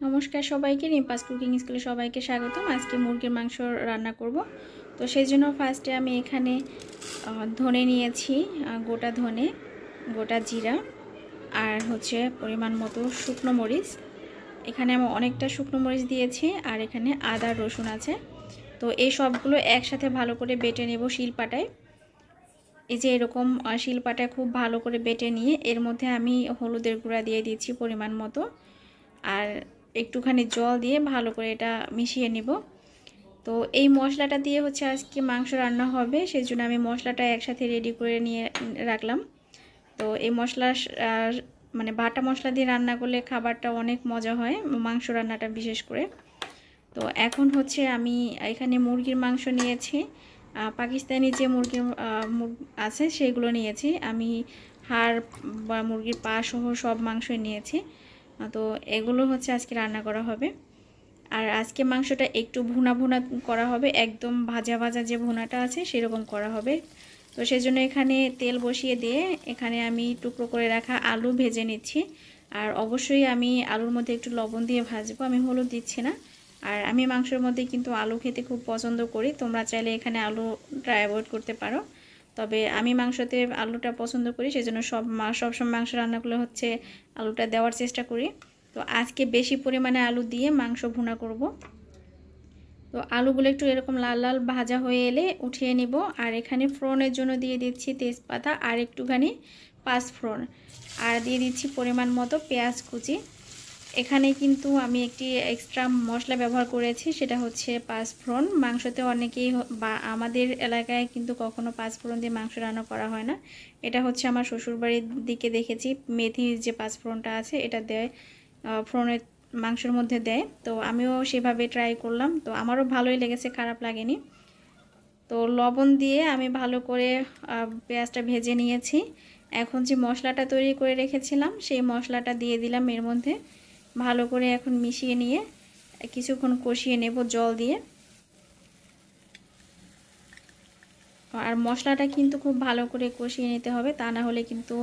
নমস্কার সবাইকে, রিম্পাস কুকিং স্কুলে সবাইকে স্বাগতম। আজকে মুরগির মাংস রান্না করব। তো সেই জন্য ফার্স্টে আমি এখানে ধনে নিয়েছি, গোটা ধনে, গোটা জিরা, আর হচ্ছে পরিমাণ মতো শুকনো মরিচ। এখানে আমি অনেকটা শুকনো মরিচ দিয়েছি, আর এখানে আদা রসুন আছে। তো এই সবগুলো একসাথে ভালো করে বেটে নেব শিলপাটায়। এই যে এরকম শিলপাটায় খুব ভালো করে বেটে নিয়ে এর মধ্যে আমি হলুদের গুঁড়া দিয়ে দিচ্ছি পরিমাণ মতো, আর একটুখানি জল দিয়ে ভালো করে এটা মিশিয়ে নিব। তো এই মশলাটা দিয়ে হচ্ছে আজকে মাংস রান্না হবে, সেই জন্য আমি মশলাটা একসাথে রেডি করে নিয়ে রাখলাম। তো এই মশলা মানে বাটা মশলা দিয়ে রান্না করলে খাবারটা অনেক মজা হয়, মাংস রান্নাটা বিশেষ করে। তো এখন হচ্ছে আমি এখানে মুরগির মাংস নিয়েছি, পাকিস্তানি যে মুরগির আছে সেগুলো নিয়েছি। আমি হাড় বা মুরগির পা সহ সব মাংসই নিয়েছি। তো এগুলো হচ্ছে আজকে রান্না করা হবে। আর আজকে মাংসটা একটু ভুনা ভুনা করা হবে, একদম ভাজা ভাজা যে ভুনাটা আছে সেরকম করা হবে। তো সেই জন্য এখানে তেল বসিয়ে দিয়ে এখানে আমি টুকরো করে রাখা আলু ভেজে নিচ্ছি। আর অবশ্যই আমি আলুর মধ্যে একটু লবণ দিয়ে ভাজবো, আমি হলুদ দিচ্ছি না। আর আমি মাংসের মধ্যে কিন্তু আলু খেতে খুব পছন্দ করি, তোমরা চাইলে এখানে আলুটা অ্যাভয়েড করতে পারো। তবে আমি মাংসতে আলুটা পছন্দ করি, সেজন্য সবসময় মাংস রান্না করলে হচ্ছে আলুটা দেওয়ার চেষ্টা করি। তো আজকে বেশি পরিমাণে আলু দিয়ে মাংস ভুনা করব। তো আলুগুলো একটু এরকম লাল লাল ভাজা হয়ে এলে উঠিয়ে নিব। আর এখানে ফোড়নের জন্য দিয়ে দিচ্ছি তেজপাতা আর একটুখানি পাঁচফোড়ন, আর দিয়ে দিচ্ছি পরিমাণ মতো পেঁয়াজ কুচি। এখানে কিন্তু আমি একটি এক্সট্রা মশলা ব্যবহার করেছি, সেটা হচ্ছে পাঁচফোড়ন। মাংসতে অনেকেই বা আমাদের এলাকায় কিন্তু কখনো পাঁচফোড়ন দিয়ে মাংস রান্না করা হয় না। এটা হচ্ছে আমার শ্বশুরবাড়ির দিকে দেখেছি, মেথির যে পাঁচফোড়নটা আছে এটা দেয় ফোড়নের মাংসের মধ্যে দেয়। তো আমিও সেভাবে ট্রাই করলাম, তো আমারও ভালোই লেগেছে, খারাপ লাগেনি। তো লবণ দিয়ে আমি ভালো করে পেঁয়াজটা ভেজে নিয়েছি। এখন যে মশলাটা তৈরি করে রেখেছিলাম সেই মশলাটা দিয়ে দিলাম এর মধ্যে, ভালো করে এখন মিশিয়ে নিয়ে কিছুক্ষণ কষিয়ে নেব জল দিয়ে। আর মশলাটা কিন্তু খুব ভালো করে কষিয়ে নিতে হবে, তা না হলে কিন্তু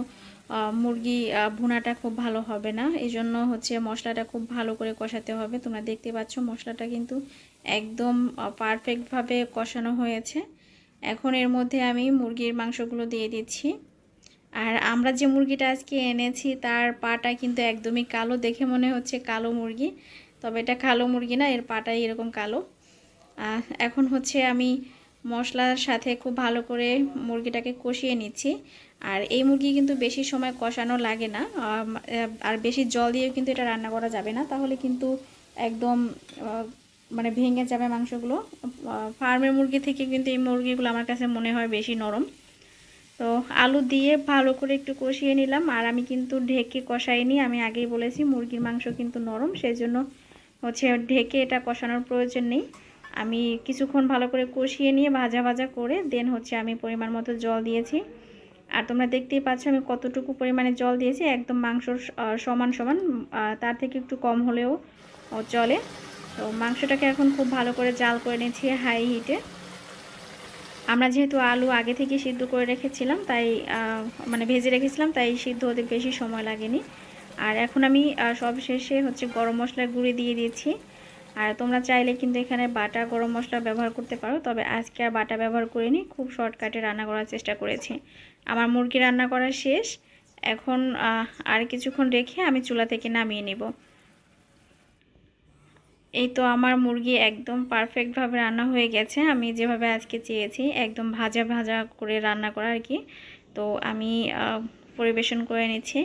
মুরগি ভুনাটা খুব ভালো হবে না। এই জন্য হচ্ছে মশলাটা খুব ভালো করে কষাতে হবে। তোমরা দেখতে পাচ্ছ মশলাটা কিন্তু একদম পারফেক্টভাবে কষানো হয়েছে। এখন এর মধ্যে আমি মুরগির মাংসগুলো দিয়ে দিচ্ছি। আর আমরা যে মুরগিটা আজকে এনেছি তার পাটা কিন্তু একদমই কালো, দেখে মনে হচ্ছে কালো মুরগি, তবে এটা কালো মুরগি না, এর পাটাই এরকম কালো। এখন হচ্ছে আমি মশলার সাথে খুব ভালো করে মুরগিটাকে কষিয়ে নিচ্ছি। আর এই মুরগি কিন্তু বেশি সময় কষানো লাগে না, আর বেশি জল দিয়েও কিন্তু এটা রান্না করা যাবে না, তাহলে কিন্তু একদম মানে ভেঙে যাবে মাংসগুলো। ফার্মের মুরগি থেকে কিন্তু এই মুরগিগুলো আমার কাছে মনে হয় বেশি নরম। তো আলু দিয়ে ভালো করে একটু কষিয়ে নিলাম। আর আমি কিন্তু ঢেকে কষাইনি, আমি আগেই বলেছি মুরগির মাংস কিন্তু নরম, সেই জন্য হচ্ছে ঢেকে এটা কষানোর প্রয়োজন নেই। আমি কিছুক্ষণ ভালো করে কষিয়ে নিয়ে ভাজা ভাজা করে দেন হচ্ছে আমি পরিমাণ মতো জল দিয়েছি। আর তোমরা দেখতেই পাচ্ছ আমি কতটুকু পরিমাণে জল দিয়েছি, একদম মাংসর সমান সমান, তার থেকে একটু কম হলেও চলে। তো মাংসটাকে এখন খুব ভালো করে জাল করে নিয়েছি হাই হিটে। আমরা যেহেতু আলু আগে থেকে সিদ্ধ করে রেখেছিলাম, তাই মানে ভেজে রেখেছিলাম, তাই সিদ্ধ হতে বেশি সময় লাগেনি। আর এখন আমি সব শেষে হচ্ছে গরম মশলার গুঁড়ি দিয়ে দিয়েছি। আর তোমরা চাইলে কিন্তু এখানে বাটা গরম মশলা ব্যবহার করতে পারো, তবে আজকে আর বাটা ব্যবহার করিনি, খুব শর্টকাটে রান্না করার চেষ্টা করেছি। আমার মুরগি রান্না করা শেষ, এখন আর কিছুক্ষণ রেখে আমি চুলা থেকে নামিয়ে নেব। এই তো আমার মুরগি একদম পারফেক্টভাবে রান্না হয়ে গেছে, আমি যেভাবে আজকে চেয়েছি একদম ভাজা ভাজা করে রান্না করা আর কি। তো আমি পরিবেশন করে নিচ্ছি।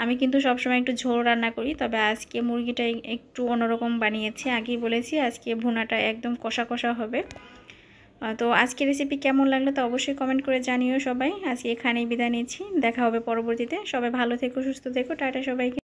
আমি কিন্তু সবসময় একটু ঝোল রান্না করি, তবে আজকে মুরগিটা একটু অন্যরকম বানিয়েছি। আগেই বলেছি আজকে ভুনাটা একদম কষা কষা হবে। তো আজকে রেসিপি কেমন লাগলো তা অবশ্যই কমেন্ট করে জানিও সবাই। আজকে এখানেই বিদায় নিচ্ছি, দেখা হবে পরবর্তীতে। সবাই ভালো থেকো, সুস্থ থেকো, টাটা সবাইকে।